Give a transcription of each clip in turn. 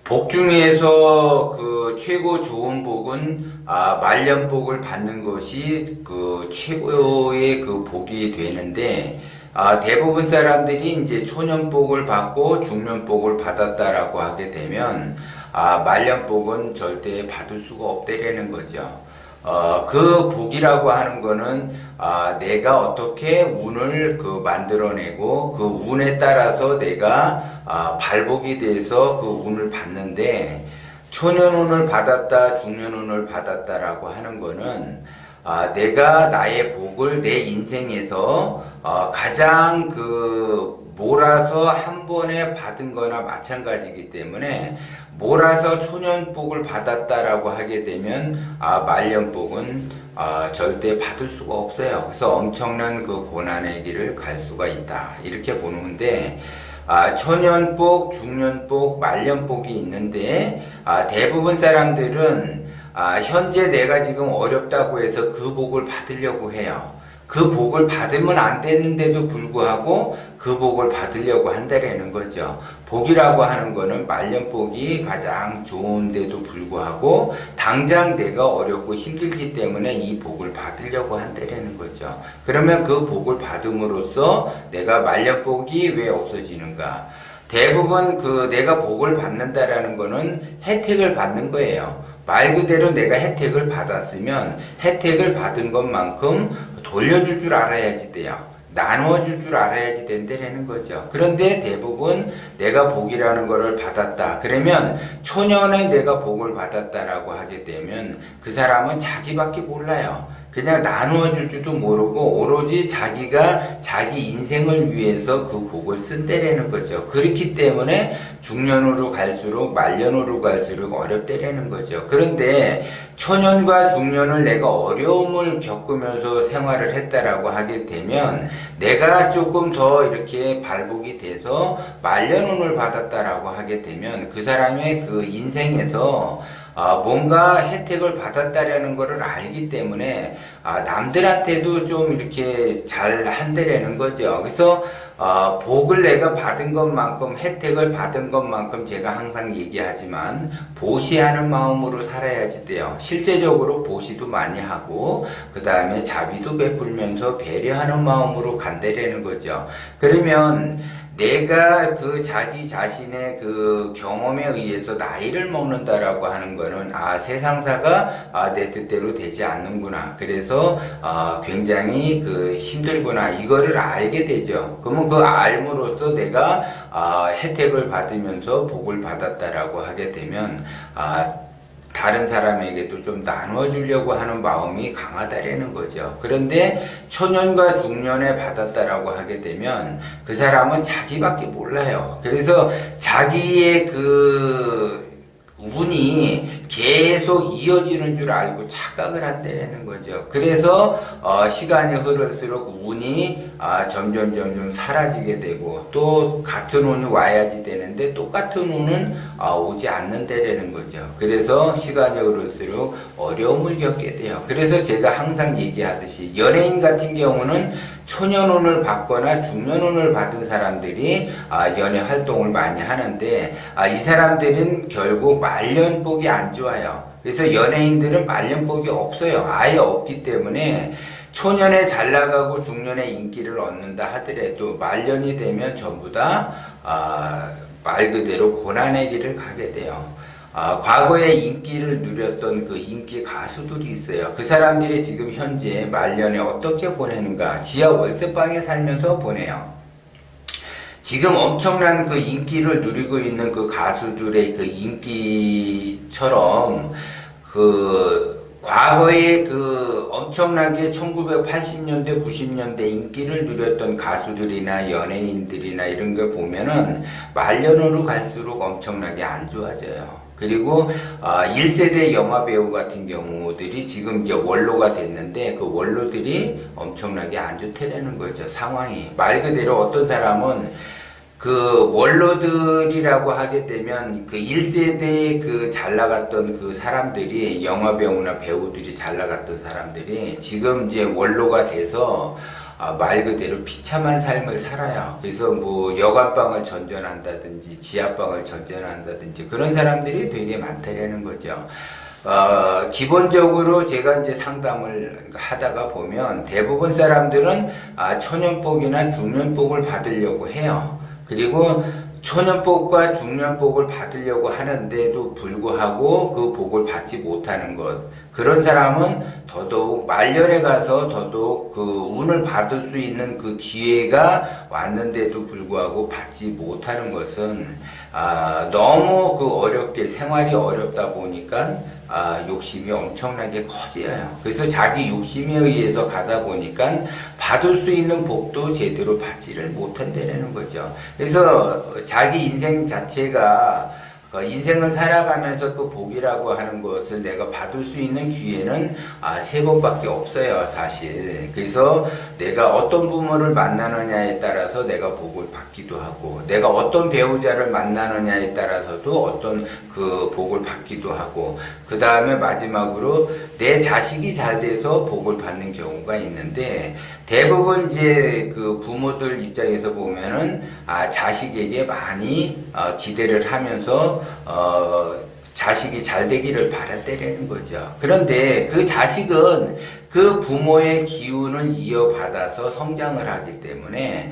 복 중에서 그 최고 좋은 복은 말년복을 받는 것이 그 최고의 그 복이 되는데, 대부분 사람들이 이제 초년복을 받고 중년복을 받았다라고 하게 되면 말년복은 절대 받을 수가 없다라는 거죠. 그 복이라고 하는 거는 내가 어떻게 운을 그 만들어내고 그 운에 따라서 내가 발복이 돼서 그 운을 받는데, 초년운을 받았다 중년운을 받았다라고 하는 거는 내가 나의 복을 내 인생에서 가장 그 몰아서 한 번에 받은 거나 마찬가지이기 때문에, 몰아서 초년복을 받았다라고 하게 되면 말년복은 절대 받을 수가 없어요. 그래서 엄청난 그 고난의 길을 갈 수가 있다, 이렇게 보는데, 초년복, 중년복, 말년복이 있는데, 대부분 사람들은 현재 내가 지금 어렵다고 해서 그 복을 받으려고 해요. 그 복을 받으면 안 되는데도 불구하고 그 복을 받으려고 한다라는 거죠. 복이라고 하는 거는 말년복이 가장 좋은데도 불구하고 당장 내가 어렵고 힘들기 때문에 이 복을 받으려고 한다라는 거죠. 그러면 그 복을 받음으로써 내가 말년복이 왜 없어지는가? 대부분 그 내가 복을 받는다라는 거는 혜택을 받는 거예요. 말 그대로 내가 혜택을 받았으면 혜택을 받은 것만큼 돌려줄 줄 알아야지 돼요. 나누어줄 줄 알아야지 된다는 거죠. 그런데 대부분 내가 복이라는 거를 받았다, 그러면 초년에 내가 복을 받았다라고 하게 되면 그 사람은 자기밖에 몰라요. 그냥 나누어 줄 줄도 모르고 오로지 자기가 자기 인생을 위해서 그 복을 쓴다라는 거죠. 그렇기 때문에 중년으로 갈수록 말년으로 갈수록 어렵다라는 거죠. 그런데 초년과 중년을 내가 어려움을 겪으면서 생활을 했다라고 하게 되면 내가 조금 더 이렇게 발복이 돼서 말년운을 받았다라고 하게 되면 그 사람의 그 인생에서 뭔가 혜택을 받았다라는 것을 알기 때문에 남들한테도 좀 이렇게 잘 한다라는 거죠. 그래서 복을 내가 받은 것만큼, 혜택을 받은 것만큼 제가 항상 얘기하지만 보시하는 마음으로 살아야지 돼요. 실제적으로 보시도 많이 하고 그 다음에 자비도 베풀면서 배려하는 마음으로 간다라는 거죠. 그러면 내가 그 자기 자신의 그 경험에 의해서 나이를 먹는다라고 하는 거는 세상사가 내 뜻대로 되지 않는구나, 그래서 굉장히 그 힘들구나, 이거를 알게 되죠. 그러면 그 알므로써 내가 혜택을 받으면서 복을 받았다라고 하게 되면 다른 사람에게도 좀 나눠주려고 하는 마음이 강하다라는 거죠. 그런데 초년과 중년에 받았다라고 하게 되면 그 사람은 자기밖에 몰라요. 그래서 자기의 그 운이 계속 이어지는 줄 알고 착각을 한다는 거죠. 그래서 시간이 흐를수록 운이 점점 사라지게 되고, 또 같은 운이 와야지 되는데 똑같은 운은 오지 않는다는 거죠. 그래서 시간이 흐를수록 어려움을 겪게 돼요. 그래서 제가 항상 얘기하듯이 연예인 같은 경우는 초년운을 받거나 중년운을 받은 사람들이 연예 활동을 많이 하는데, 이 사람들은 결국 말년복이 안 좋아요. 그래서 연예인들은 말년복이 없어요. 아예 없기 때문에 초년에 잘 나가고 중년에 인기를 얻는다 하더라도 말년이 되면 전부 다 말 그대로 고난의 길을 가게 돼요. 과거에 인기를 누렸던 그 인기 가수들이 있어요. 그 사람들이 지금 현재 말년에 어떻게 보내는가? 지하 월세방에 살면서 보내요. 지금 엄청난 그 인기를 누리고 있는 그 가수들의 그 인기처럼 과거에 그 엄청나게 1980년대, 90년대 인기를 누렸던 가수들이나 연예인들이나 이런 거 보면은 말년으로 갈수록 엄청나게 안 좋아져요. 그리고 1세대 영화배우 같은 경우들이 지금 이제 원로가 됐는데 그 원로들이 엄청나게 안 좋다라는 거죠. 상황이. 말 그대로 어떤 사람은 그 원로들이라고 하게 되면 그 1세대에 그 잘 나갔던 그 사람들이, 영화배우나 배우들이 잘 나갔던 사람들이 지금 이제 원로가 돼서 말 그대로 비참한 삶을 살아요. 그래서 뭐 여관방을 전전한다든지 지하방을 전전한다든지 그런 사람들이 되게 많다라는 거죠. 기본적으로 제가 이제 상담을 하다가 보면 대부분 사람들은 초년복이나 중년복을 받으려고 해요. 그리고 초년복과 중년복을 받으려고 하는데도 불구하고 그 복을 받지 못하는 것. 그런 사람은 더더욱 말년에 가서 더더욱 그 운을 받을 수 있는 그 기회가 왔는데도 불구하고 받지 못하는 것은 너무 그 어렵게 생활이 어렵다 보니까 욕심이 엄청나게 커져요. 그래서 자기 욕심에 의해서 가다 보니까 받을 수 있는 복도 제대로 받지를 못한다는 거죠. 그래서 자기 인생 자체가 인생을 살아가면서 그 복이라고 하는 것을 내가 받을 수 있는 기회는 3번밖에 없어요, 사실. 그래서 내가 어떤 부모를 만나느냐에 따라서 내가 복을 받기도 하고, 내가 어떤 배우자를 만나느냐에 따라서도 어떤 그 복을 받기도 하고, 그 다음에 마지막으로 내 자식이 잘 돼서 복을 받는 경우가 있는데, 대부분 이제 그 부모들 입장에서 보면은 자식에게 많이 기대를 하면서 자식이 잘 되기를 바란다는 거죠. 그런데 그 자식은 그 부모의 기운을 이어받아서 성장을 하기 때문에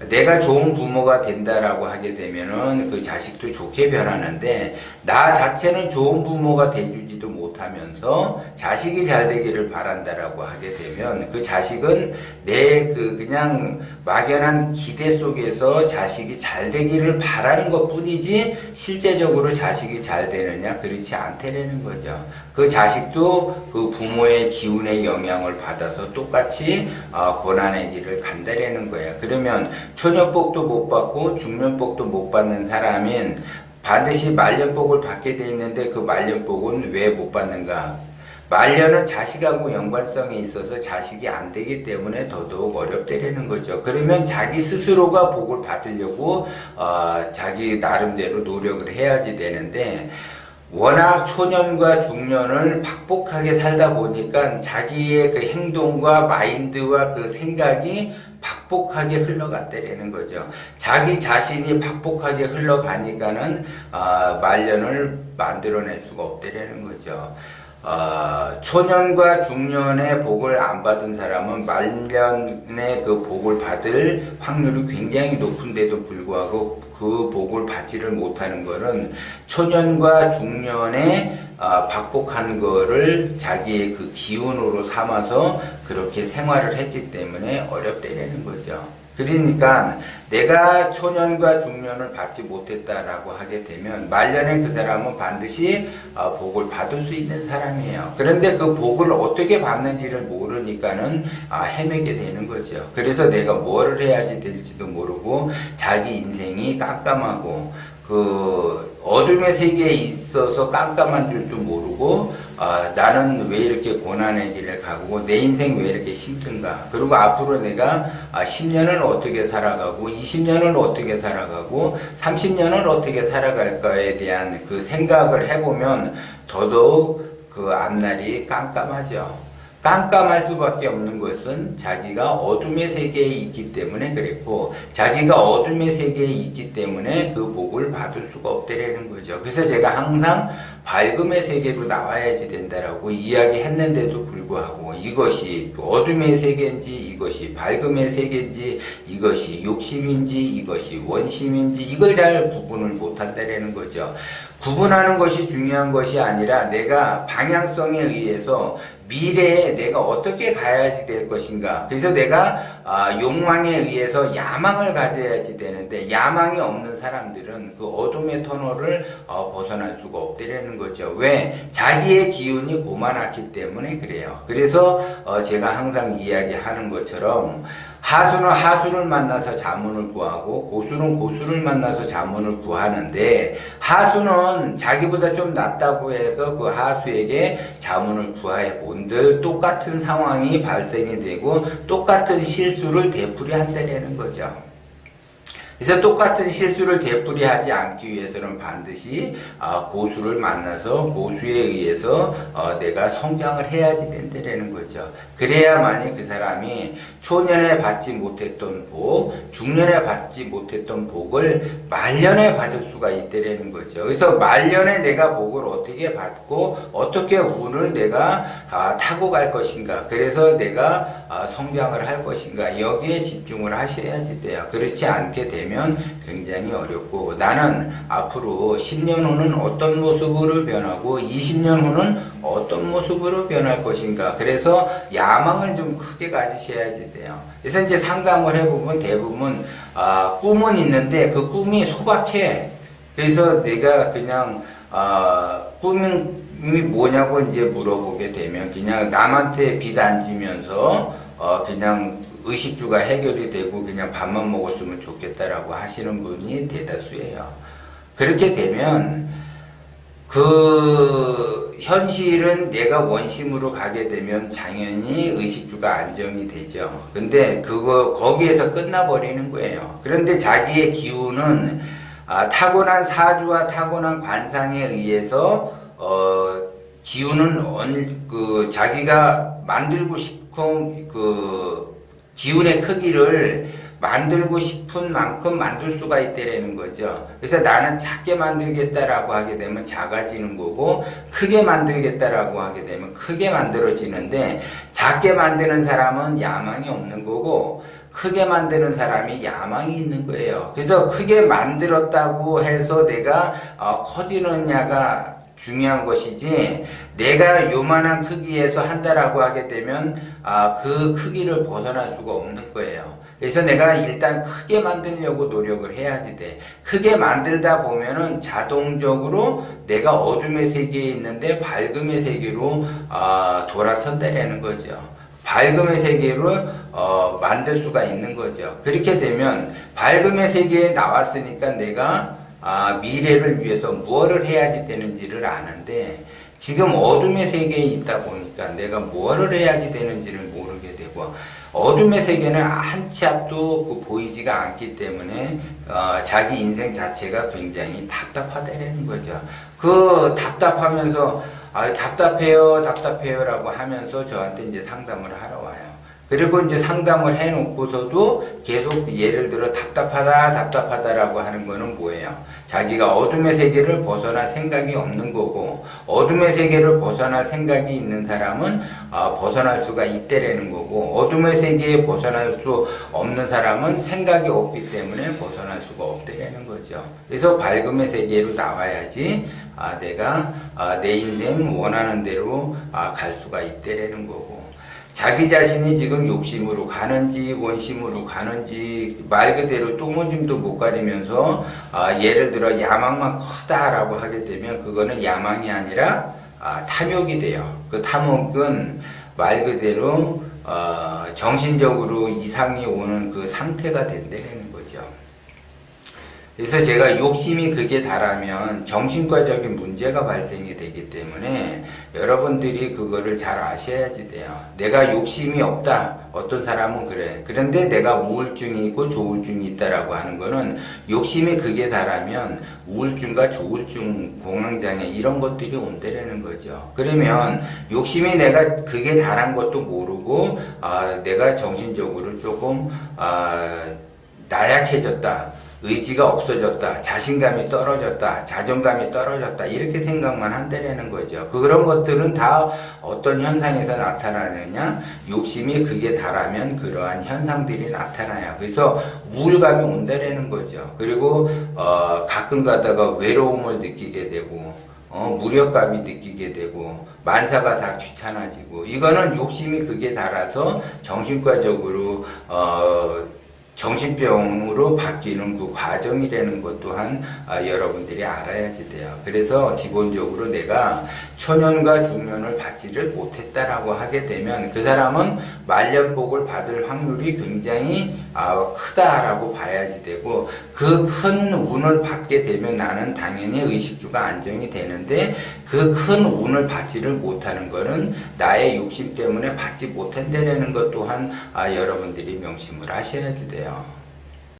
내가 좋은 부모가 된다라고 하게 되면은 그 자식도 좋게 변하는데 나 자체는 좋은 부모가 돼주지도 못하면서 자식이 잘 되기를 바란다라고 하게 되면 그 자식은 내 그냥 막연한 기대 속에서 자식이 잘 되기를 바라는 것 뿐이지 실제적으로 자식이 잘 되느냐 그렇지 않다라는 거죠. 그 자식도 그 부모의 기운의 영향을 받아서 똑같이 고난의 길을 간다라는 거예요. 그러면 초년복도 못 받고 중년복도 못 받는 사람인 반드시 말년복을 받게 돼 있는데 그 말년복은 왜 못 받는가? 말년은 자식하고 연관성이 있어서 자식이 안 되기 때문에 더더욱 어렵다라는 거죠. 그러면 자기 스스로가 복을 받으려고 자기 나름대로 노력을 해야지 되는데 워낙 초년과 중년을 박복하게 살다 보니까 자기의 그 행동과 마인드와 그 생각이 박복하게 흘러갔다라는 거죠. 자기 자신이 박복하게 흘러가니까는 말년을 만들어낼 수가 없다라는 거죠. 초년과 중년의 복을 안 받은 사람은 말년의 그 복을 받을 확률이 굉장히 높은데도 불구하고 그 복을 받지를 못하는 것은 초년과 중년에 박복한 거를 자기의 그 기운으로 삼아서 그렇게 생활을 했기 때문에 어렵다는 거죠. 그러니까 내가 초년과 중년을 받지 못했다라고 하게 되면 말년에 그 사람은 반드시 복을 받을 수 있는 사람이에요. 그런데 그 복을 어떻게 받는지를 모르니까는 헤매게 되는 거죠. 그래서 내가 뭐를 해야지 될지도 모르고 자기 인생이 깜깜하고 그 어둠의 세계에 있어서 깜깜한 줄도 모르고 나는 왜 이렇게 고난의 길을 가고 내 인생 왜 이렇게 힘든가, 그리고 앞으로 내가 10년을 어떻게 살아가고 20년을 어떻게 살아가고 30년을 어떻게 살아갈까에 대한 그 생각을 해보면 더더욱 그 앞날이 깜깜하죠. 깜깜할 수밖에 없는 것은 자기가 어둠의 세계에 있기 때문에 그랬고, 자기가 어둠의 세계에 있기 때문에 그 복을 받을 수가 없다라는 거죠. 그래서 제가 항상 밝음의 세계로 나와야지 된다라고 이야기했는데도 불구하고 이것이 어둠의 세계인지 이것이 밝음의 세계인지 이것이 욕심인지 이것이 원심인지 이걸 잘 구분을 못한다라는 거죠. 구분하는 것이 중요한 것이 아니라 내가 방향성에 의해서 미래에 내가 어떻게 가야지 될 것인가. 그래서 내가 욕망에 의해서 야망을 가져야지 되는데 야망이 없는 사람들은 그 어둠의 터널을 벗어날 수가 없다는 거죠. 왜? 자기의 기운이 고만하기 때문에 그래요. 그래서 제가 항상 이야기하는 것처럼 하수는 하수를 만나서 자문을 구하고 고수는 고수를 만나서 자문을 구하는데, 하수는 자기보다 좀 낫다고 해서 그 하수에게 자문을 구해 본들 똑같은 상황이 발생이 되고 똑같은 실수를 되풀이한다는 거죠. 그래서 똑같은 실수를 되풀이하지 않기 위해서는 반드시 고수를 만나서 고수에 의해서 내가 성장을 해야지 된다는 거죠. 그래야만이 그 사람이 초년에 받지 못했던 복, 중년에 받지 못했던 복을 말년에 받을 수가 있다라는 거죠. 그래서 말년에 내가 복을 어떻게 받고 어떻게 운을 내가 타고 갈 것인가, 그래서 내가 성장을 할 것인가, 여기에 집중을 하셔야지 돼요. 그렇지 않게 되면 굉장히 어렵고, 나는 앞으로 10년 후는 어떤 모습으로 변하고 20년 후는 어떤 모습으로 변할 것인가, 그래서 야망을 좀 크게 가지셔야지 돼요. 그래서 이제 상담을 해보면 대부분 꿈은 있는데 그 꿈이 소박해. 그래서 내가 그냥 꿈이 뭐냐고 이제 물어보게 되면 그냥 남한테 빚 안 지면서 그냥 의식주가 해결이 되고 그냥 밥만 먹었으면 좋겠다라고 하시는 분이 대다수예요. 그렇게 되면 그 현실은 내가 원심으로 가게 되면 당연히 의식주가 안정이 되죠. 근데 거기에서 끝나버리는 거예요. 그런데 자기의 기운은 타고난 사주와 타고난 관상에 의해서 기운은 자기가 만들고 싶은 기운의 크기를 만들고 싶은 만큼 만들 수가 있다라는 거죠. 그래서 나는 작게 만들겠다라고 하게 되면 작아지는 거고, 크게 만들겠다라고 하게 되면 크게 만들어지는데, 작게 만드는 사람은 야망이 없는 거고 크게 만드는 사람이 야망이 있는 거예요. 그래서 크게 만들었다고 해서 내가 커지느냐가 중요한 것이지, 내가 요만한 크기에서 한다라고 하게 되면 그 크기를 벗어날 수가 없는 거예요. 그래서 내가 일단 크게 만들려고 노력을 해야지 돼. 크게 만들다 보면은 자동적으로 내가 어둠의 세계에 있는데 밝음의 세계로 돌아선다라는 거죠. 밝음의 세계로 만들 수가 있는 거죠. 그렇게 되면 밝음의 세계에 나왔으니까 내가 미래를 위해서 무엇을 해야지 되는지를 아는데, 지금 어둠의 세계에 있다 보니까 내가 무엇을 해야지 되는지를 모르게 되고, 어둠의 세계는 한 치 앞도 보이지가 않기 때문에 자기 인생 자체가 굉장히 답답하다는 거죠. 그 답답하면서 답답해요 라고 하면서 저한테 이제 상담을 하러 와요. 그리고 이제 상담을 해놓고서도 계속 예를 들어 답답하다라고 하는 거는 뭐예요? 자기가 어둠의 세계를 벗어날 생각이 없는 거고, 어둠의 세계를 벗어날 생각이 있는 사람은 벗어날 수가 있다라는 거고, 어둠의 세계에 벗어날 수 없는 사람은 생각이 없기 때문에 벗어날 수가 없다라는 거죠. 그래서 밝음의 세계로 나와야지 내가 내 인생 원하는 대로 갈 수가 있다라는 거고, 자기 자신이 지금 욕심으로 가는지 원심으로 가는지 말 그대로 똥오줌도 못 가리면서 예를 들어 야망만 크다라고 하게 되면 그거는 야망이 아니라 탐욕이 돼요. 그 탐욕은 말 그대로 정신적으로 이상이 오는 그 상태가 된다는 거죠. 그래서 제가 욕심이 극에 달하면 정신과적인 문제가 발생이 되기 때문에 여러분들이 그거를 잘 아셔야지 돼요. 내가 욕심이 없다. 어떤 사람은 그래. 그런데 내가 우울증이 있고 조울증이 있다라고 하는 거는 욕심이 극에 달하면 우울증과 조울증, 공황장애 이런 것들이 온다라는 거죠. 그러면 욕심이 내가 극에 달한 것도 모르고 내가 정신적으로 조금 나약해졌다. 의지가 없어졌다, 자신감이 떨어졌다, 자존감이 떨어졌다, 이렇게 생각만 한다라는 거죠. 그런 것들은 다 어떤 현상에서 나타나느냐, 욕심이 극에 달하면 그러한 현상들이 나타나요. 그래서 우울감이 온다라는 거죠. 그리고 가끔 가다가 외로움을 느끼게 되고 무력감이 느끼게 되고 만사가 다 귀찮아지고, 이거는 욕심이 극에 달아서 정신과적으로 정신병으로 바뀌는 그 과정이라는 것 또한 여러분들이 알아야지 돼요. 그래서 기본적으로 내가 초년과 중년을 받지를 못했다라고 하게 되면 그 사람은 말년복을 받을 확률이 굉장히 크다라고 봐야지 되고, 그 큰 운을 받게 되면 나는 당연히 의식주가 안정이 되는데, 그 큰 운을 받지를 못하는 것은 나의 욕심 때문에 받지 못한다는 것 또한 여러분들이 명심을 하셔야지 돼요.